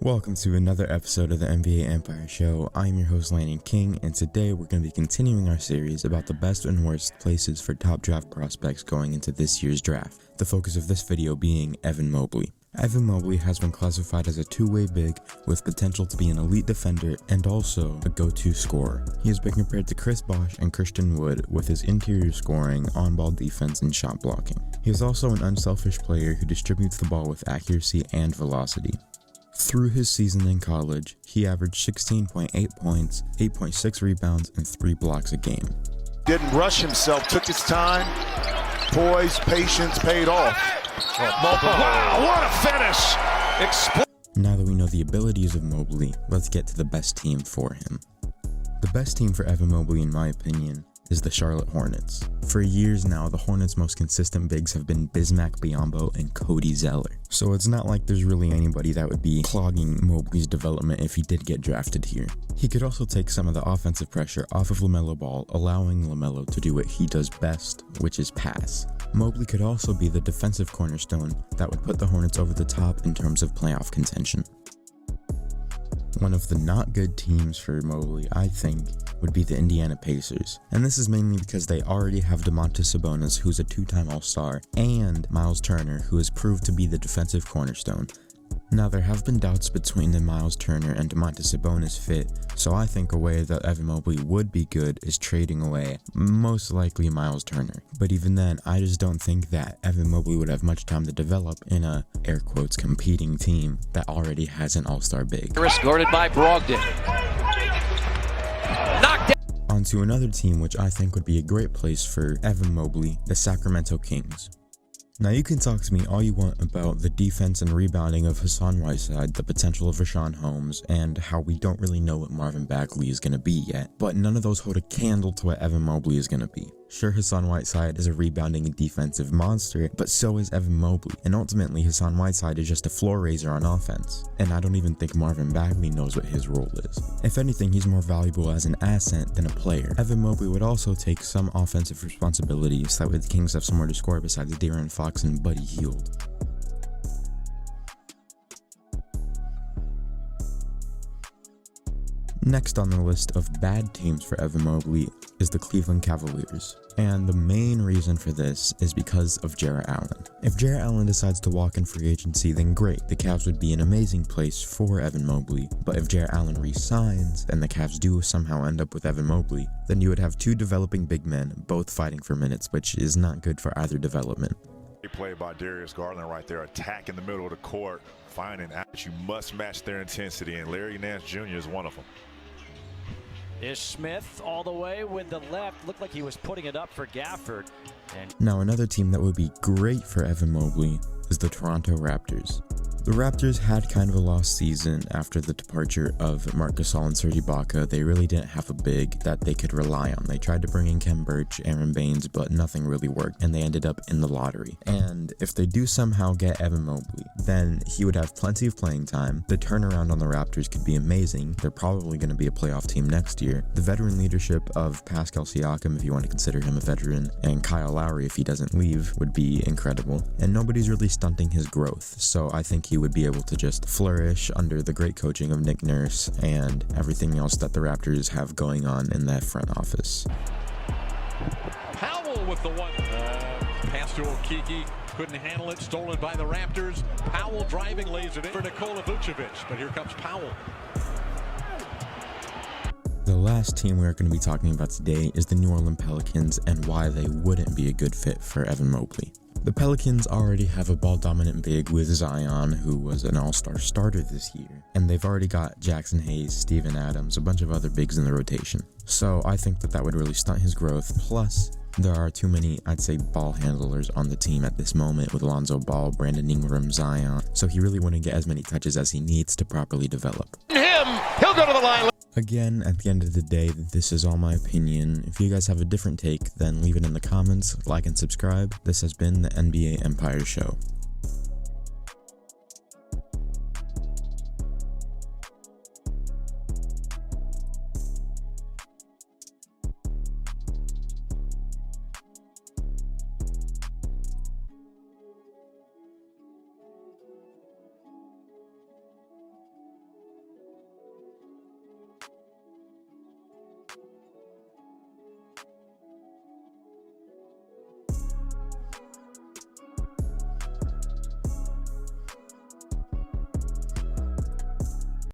Welcome to another episode of the NBA Empire Show. I'm your host Landon King, and today we're going to be continuing our series about the best and worst places for top draft prospects going into this year's draft. The focus of this video being Evan Mobley. Evan Mobley has been classified as a two-way big with potential to be an elite defender and also a go-to scorer. He has been compared to Chris Bosh and Christian Wood with his interior scoring, on-ball defense, and shot blocking. He is also an unselfish player who distributes the ball with accuracy and velocity. Through his season in college, he averaged 16.8 points, 8.6 rebounds, and 3 blocks a game. Didn't rush himself, took his time, poise, patience paid off. Wow, what a finish! Now that we know the abilities of Mobley, let's get to the best team for him. The best team for Evan Mobley, in my opinion, is the Charlotte Hornets. For years now, the Hornets' most consistent bigs have been Bismack Biyombo and Cody Zeller. So it's not like there's really anybody that would be clogging Mobley's development if he did get drafted here. He could also take some of the offensive pressure off of LaMelo Ball, allowing LaMelo to do what he does best, which is pass. Mobley could also be the defensive cornerstone that would put the Hornets over the top in terms of playoff contention. One of the not good teams for Mobley, I think, would be the Indiana Pacers. And this is mainly because they already have Domantas Sabonis, who's a two-time All-Star, and Miles Turner, who has proved to be the defensive cornerstone. Now, there have been doubts between the Miles Turner and Domantas Sabonis fit, so I think a way that Evan Mobley would be good is trading away, most likely Miles Turner. But even then, I just don't think that Evan Mobley would have much time to develop in a, air quotes, competing team that already has an all-star big. Guarded by Brogdon. Knocked down. On to another team which I think would be a great place for Evan Mobley, the Sacramento Kings. Now, you can talk to me all you want about the defense and rebounding of Hassan Whiteside, the potential of Richaun Holmes, and how we don't really know what Marvin Bagley is going to be yet, but none of those hold a candle to what Evan Mobley is going to be. Sure, Hassan Whiteside is a rebounding and defensive monster, but so is Evan Mobley, and ultimately Hassan Whiteside is just a floor raiser on offense, and I don't even think Marvin Bagley knows what his role is. If anything, he's more valuable as an asset than a player. Evan Mobley would also take some offensive responsibilities, so that way the Kings have somewhere to score besides De'Aaron Fox and Buddy Hield. Next on the list of bad teams for Evan Mobley is the Cleveland Cavaliers. And the main reason for this is because of Jarrett Allen. If Jarrett Allen decides to walk in free agency, then great, the Cavs would be an amazing place for Evan Mobley. But if Jarrett Allen re-signs and the Cavs do somehow end up with Evan Mobley, then you would have two developing big men, both fighting for minutes, which is not good for either development. Play by Darius Garland right there, attack in the middle of the court, finding out you must match their intensity, and Larry Nance Jr. is one of them. Ish Smith all the way with the left. Looked like he was putting it up for Gafford. Now, another team that would be great for Evan Mobley is the Toronto Raptors. The Raptors had kind of a lost season after the departure of Marc Gasol and Serge Ibaka. They really didn't have a big that they could rely on. They tried to bring in Kem Birch, Aaron Baines, but nothing really worked, and they ended up in the lottery. And if they do somehow get Evan Mobley, then he would have plenty of playing time. The turnaround on the Raptors could be amazing. They're probably going to be a playoff team next year. The veteran leadership of Pascal Siakam, if you want to consider him a veteran, and Kyle Lowry, if he doesn't leave, would be incredible. And nobody's really stunting his growth, so I think he would be able to just flourish under the great coaching of Nick Nurse and everything else that the Raptors have going on in that front office. Powell with the one. Pass to Okeke. Couldn't handle it. Stolen by the Raptors. Powell driving, lays it in for Nikola Vucevic. But here comes Powell. The last team we're going to be talking about today is the New Orleans Pelicans and why they wouldn't be a good fit for Evan Mobley. The Pelicans already have a ball-dominant big with Zion, who was an all-star starter this year, and they've already got Jackson Hayes, Steven Adams, a bunch of other bigs in the rotation. So I think that would really stunt his growth. Plus, there are too many, I'd say, ball handlers on the team at this moment with Lonzo Ball, Brandon Ingram, Zion, so he really wouldn't get as many touches as he needs to properly develop. He'll go to the line. Again, at the end of the day, this is all my opinion. If you guys have a different take, then leave it in the comments, like and subscribe. This has been the NBA Empire Show.